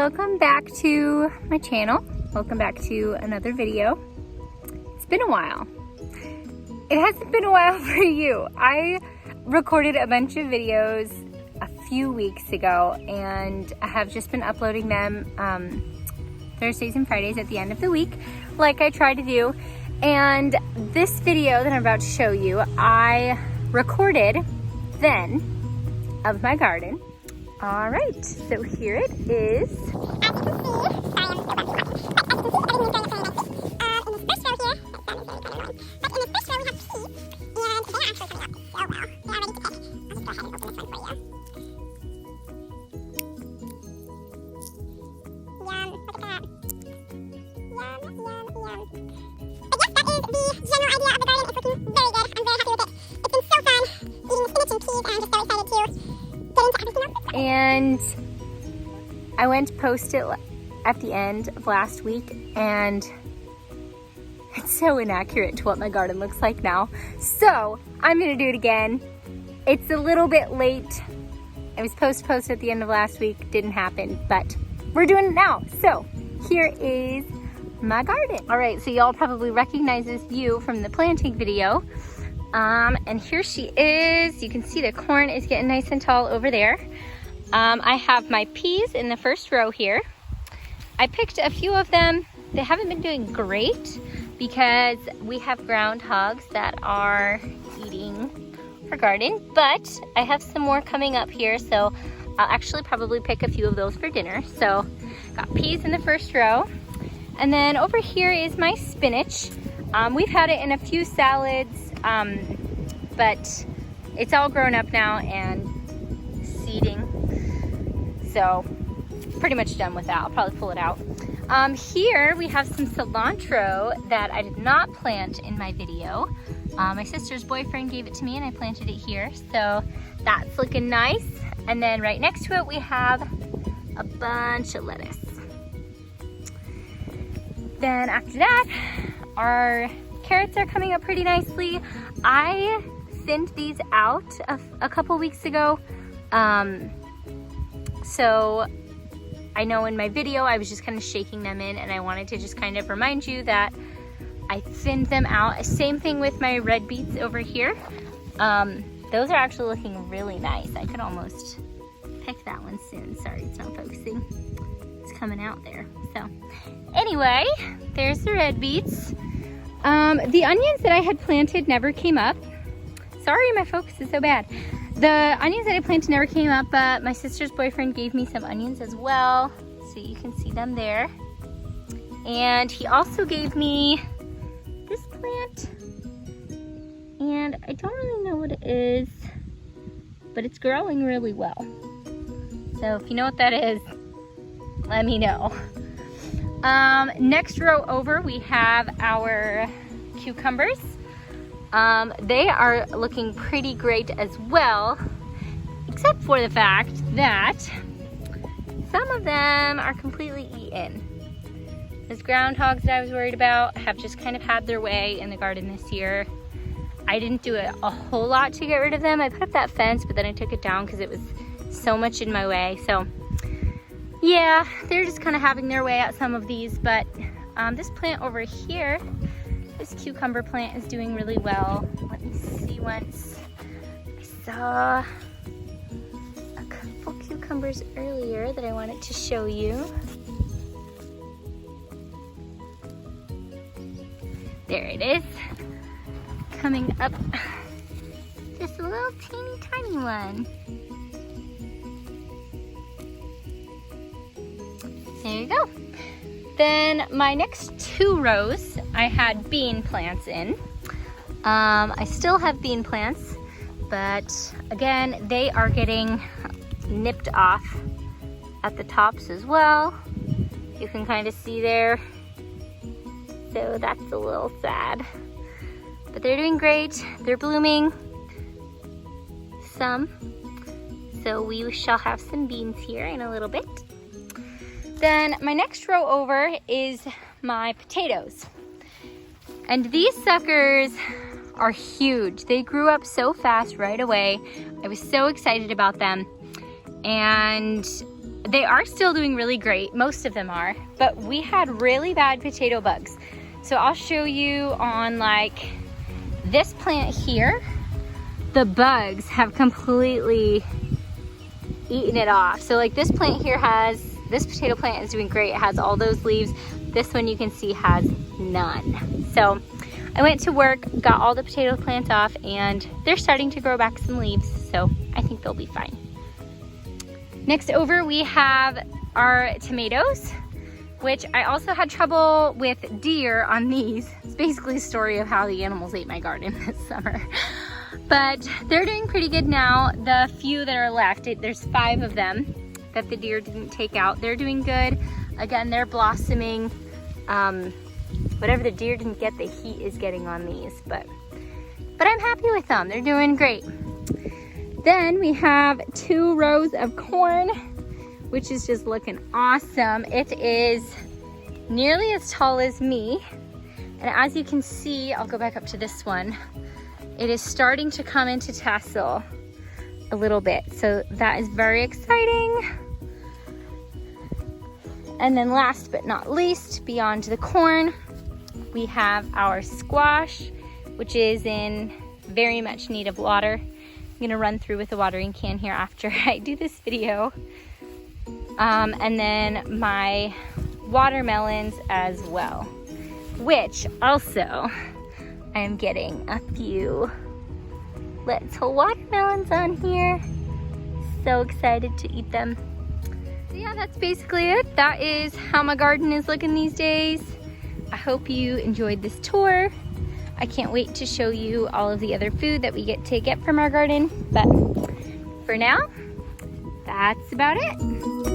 welcome back to my channel. Welcome back to another video. It's been a while. It hasn't been a while for you. I recorded a bunch of videos a few weeks ago and I have just been uploading them Thursdays and Fridays at the end of the week, like I try to do. And this video that I'm about to show you, I recorded then of my garden. All right, so here it is. As you can and I went to post it at the end of last week and it's so inaccurate to what my garden looks like now. So I'm gonna do it again. It's a little bit late. I was supposed to post at the end of last week, didn't happen, but we're doing it now. So here is my garden. All right, so y'all probably recognize this view from the planting video. And here she is. You can see the corn is getting nice and tall over there. I have my peas in the first row here. I picked a few of them. They haven't been doing great because we have groundhogs that are eating our garden, but I have some more coming up here, so I'll actually probably pick a few of those for dinner. So got peas in the first row. And then over here is my spinach. We've had it in a few salads, but it's all grown up now and seeding. So pretty much done with that. I'll probably pull it out. Here we have some cilantro that I did not plant in my video. My sister's boyfriend gave it to me and I planted it here. So that's looking nice. And then right next to it we have a bunch of lettuce. Then after that, our carrots are coming up pretty nicely. I thinned these out a couple weeks ago. So I know in my video I was just kind of shaking them in and I wanted to just kind of remind you that I thinned them out. Same thing with my red beets over here. Those are actually looking really nice. I could almost pick that one soon. Sorry, it's not focusing. It's coming out there. So anyway, there's the red beets. The onions that I had planted never came up. Sorry, my focus is so bad. The onions that I planted never came up, but my sister's boyfriend gave me some onions as well. So you can see them there. And he also gave me this plant. And I don't really know what it is, but it's growing really well. So if you know what that is, let me know. Next row over, we have our cucumbers. They are looking pretty great as well, except for the fact that some of them are completely eaten. Those groundhogs that I was worried about have just kind of had their way in the garden this year. I didn't do a whole lot to get rid of them. I put up that fence, but then I took it down because it was so much in my way. So yeah, they're just kind of having their way at some of these, but this plant over here, this cucumber plant is doing really well. Let me see once. I saw a couple cucumbers earlier that I wanted to show you. There it is. Coming up. Just a little teeny tiny one. There you go. Then my next two rows, I had bean plants in. I still have bean plants, but again, they are getting nipped off at the tops as well. You can kind of see there. So that's a little sad. But they're doing great. They're blooming some. So we shall have some beans here in a little bit. Then my next row over is my potatoes. And these suckers are huge. They grew up so fast right away. I was so excited about them. And they are still doing really great. Most of them are, but we had really bad potato bugs. So I'll show you on like this plant here, the bugs have completely eaten it off. So like this plant here this potato plant is doing great. It has all those leaves. This one you can see has none. So I went to work, got all the potato plants off, and they're starting to grow back some leaves. So I think they'll be fine. Next over we have our tomatoes, which I also had trouble with deer on these. It's basically a story of how the animals ate my garden this summer. But they're doing pretty good now. The few that are left, there's 5 of them that the deer didn't take out. They're doing good. Again, they're blossoming. Whatever the deer didn't get, the heat is getting on these. But I'm happy with them. They're doing great. Then we have 2 rows of corn, which is just looking awesome. It is nearly as tall as me. And as you can see, I'll go back up to this one. It is starting to come into tassel a little bit. So that is very exciting. And then last but not least, beyond the corn, we have our squash, which is in very much need of water. I'm gonna run through with the watering can here after I do this video. And then my watermelons as well, which also I am getting a few little watermelons on here. So excited to eat them. So yeah, that's basically it. That is how my garden is looking these days. I hope you enjoyed this tour. I can't wait to show you all of the other food that we get to get from our garden. But for now, that's about it.